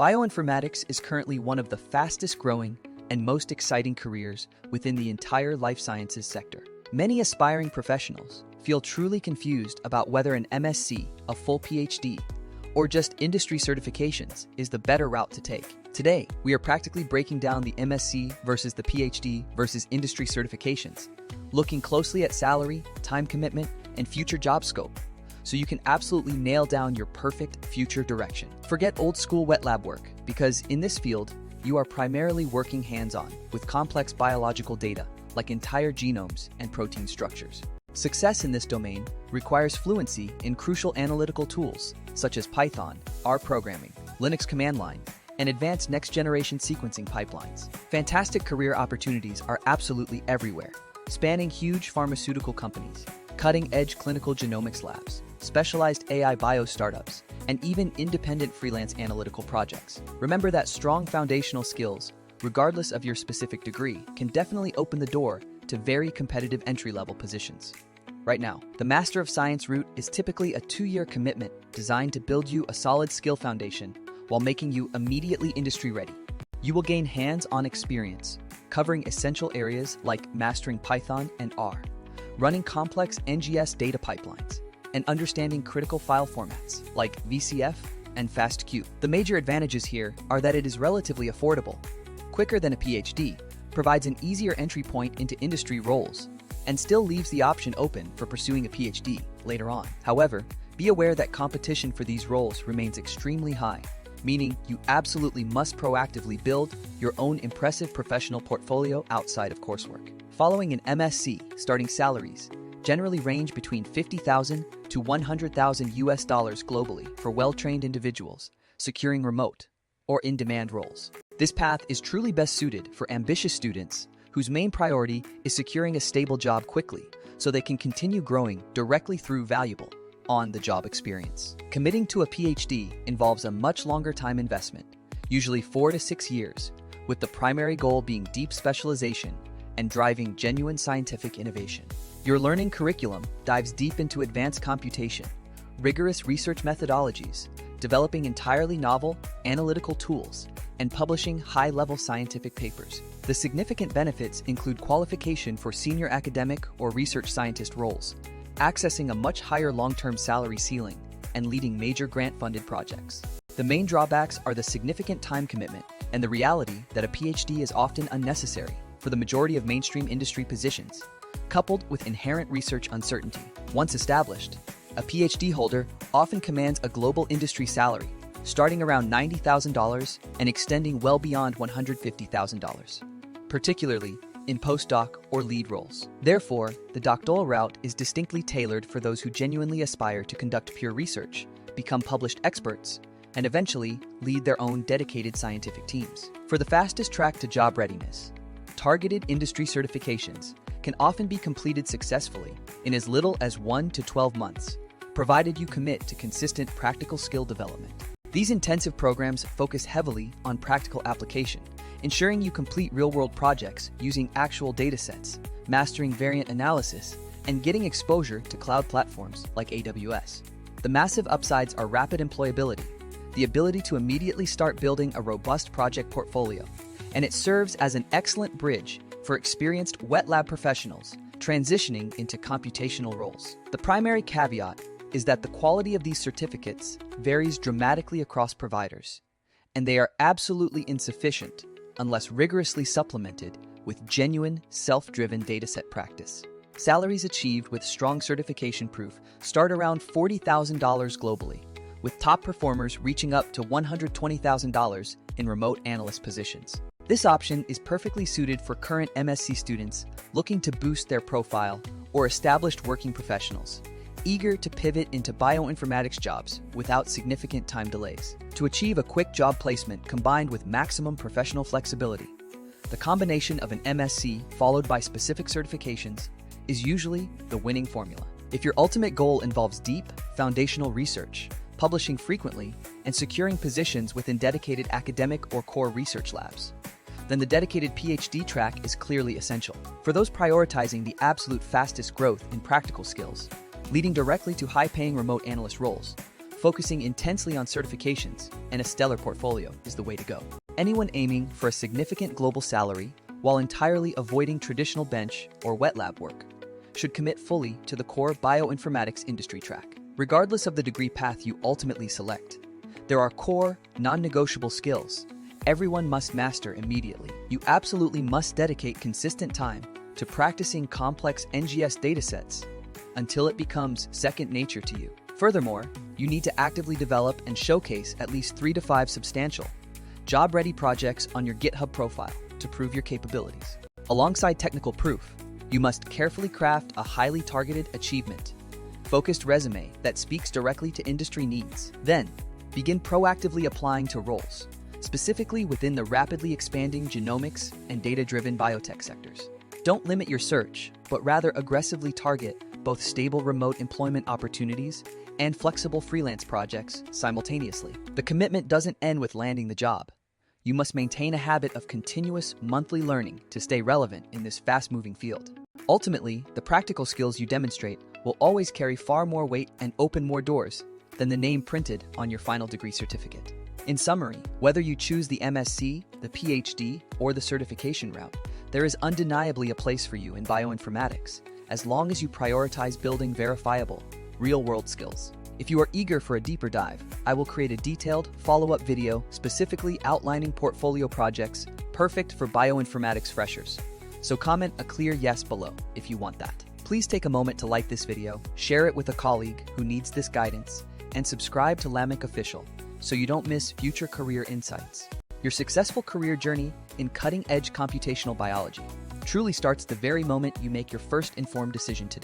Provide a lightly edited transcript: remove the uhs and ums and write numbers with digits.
Bioinformatics is currently one of the fastest growing and most exciting careers within the entire life sciences sector. Many aspiring professionals feel truly confused about whether an MSc, a full PhD, or just industry certifications is the better route to take. Today, we are practically breaking down the MSc versus the PhD versus industry certifications, looking closely at salary, time commitment, and future job scope, so you can absolutely nail down your perfect future direction. Forget old school wet lab work, because in this field, you are primarily working hands-on with complex biological data like entire genomes and protein structures. Success in this domain requires fluency in crucial analytical tools such as Python, R programming, Linux command line, and advanced next-generation sequencing pipelines. Fantastic career opportunities are absolutely everywhere, spanning huge pharmaceutical companies, cutting-edge clinical genomics labs, specialized AI bio startups, and even independent freelance analytical projects. Remember that strong foundational skills, regardless of your specific degree, can definitely open the door to very competitive entry-level positions. Right now, the Master of Science route is typically a 2-year commitment designed to build you a solid skill foundation while making you immediately industry-ready. You will gain hands-on experience, covering essential areas like mastering Python and R, running complex NGS data pipelines, and understanding critical file formats like VCF and FASTQ. The major advantages here are that it is relatively affordable, quicker than a PhD, provides an easier entry point into industry roles, and still leaves the option open for pursuing a PhD later on. However, be aware that competition for these roles remains extremely high, meaning you absolutely must proactively build your own impressive professional portfolio outside of coursework. Following an MSc, starting salaries generally range between $50,000 to $100,000 US globally for well-trained individuals securing remote or in-demand roles. This path is truly best suited for ambitious students whose main priority is securing a stable job quickly so they can continue growing directly through valuable on-the-job experience. Committing to a PhD involves a much longer time investment, usually 4 to 6 years, with the primary goal being deep specialization and driving genuine scientific innovation. Your learning curriculum dives deep into advanced computation, rigorous research methodologies, developing entirely novel analytical tools, and publishing high-level scientific papers. The significant benefits include qualification for senior academic or research scientist roles, accessing a much higher long-term salary ceiling, and leading major grant-funded projects. The main drawbacks are the significant time commitment and the reality that a PhD is often unnecessary for the majority of mainstream industry positions, coupled with inherent research uncertainty. Once established, a PhD holder often commands a global industry salary, starting around $90,000 and extending well beyond $150,000, particularly in postdoc or lead roles. Therefore, the doctoral route is distinctly tailored for those who genuinely aspire to conduct pure research, become published experts, and eventually lead their own dedicated scientific teams. For the fastest track to job readiness, targeted industry certifications can often be completed successfully in as little as 1 to 12 months, provided you commit to consistent practical skill development. These intensive programs focus heavily on practical application, ensuring you complete real-world projects using actual datasets, mastering variant analysis, and getting exposure to cloud platforms like AWS. The massive upsides are rapid employability, the ability to immediately start building a robust project portfolio, and it serves as an excellent bridge for experienced wet lab professionals transitioning into computational roles. The primary caveat is that the quality of these certificates varies dramatically across providers, and they are absolutely insufficient unless rigorously supplemented with genuine, self-driven dataset practice. Salaries achieved with strong certification proof start around $40,000 globally, with top performers reaching up to $120,000 in remote analyst positions. This option is perfectly suited for current MSc students looking to boost their profile or established working professionals eager to pivot into bioinformatics jobs without significant time delays. To achieve a quick job placement combined with maximum professional flexibility, the combination of an MSc followed by specific certifications is usually the winning formula. If your ultimate goal involves deep, foundational research, publishing frequently, and securing positions within dedicated academic or core research labs, then the dedicated PhD track is clearly essential. For those prioritizing the absolute fastest growth in practical skills, leading directly to high-paying remote analyst roles, focusing intensely on certifications and a stellar portfolio is the way to go. Anyone aiming for a significant global salary while entirely avoiding traditional bench or wet lab work should commit fully to the core bioinformatics industry track. Regardless of the degree path you ultimately select, there are core, non-negotiable skills everyone must master immediately. You absolutely must dedicate consistent time to practicing complex NGS datasets until it becomes second nature to you. Furthermore, you need to actively develop and showcase at least 3 to 5 substantial, job-ready projects on your GitHub profile to prove your capabilities. Alongside technical proof, you must carefully craft a highly targeted achievement-focused resume that speaks directly to industry needs. Then, begin proactively applying to roles, specifically within the rapidly expanding genomics and data-driven biotech sectors. Don't limit your search, but rather aggressively target both stable remote employment opportunities and flexible freelance projects simultaneously. The commitment doesn't end with landing the job. You must maintain a habit of continuous monthly learning to stay relevant in this fast-moving field. Ultimately, the practical skills you demonstrate will always carry far more weight and open more doors than the name printed on your final degree certificate. In summary, whether you choose the MSc, the PhD, or the certification route, there is undeniably a place for you in bioinformatics, as long as you prioritize building verifiable, real-world skills. If you are eager for a deeper dive, I will create a detailed follow-up video specifically outlining portfolio projects perfect for bioinformatics freshers. So comment a clear yes below if you want that. Please take a moment to like this video, share it with a colleague who needs this guidance, and subscribe to Labmonk Official so you don't miss future career insights. Your successful career journey in cutting-edge computational biology truly starts the very moment you make your first informed decision today.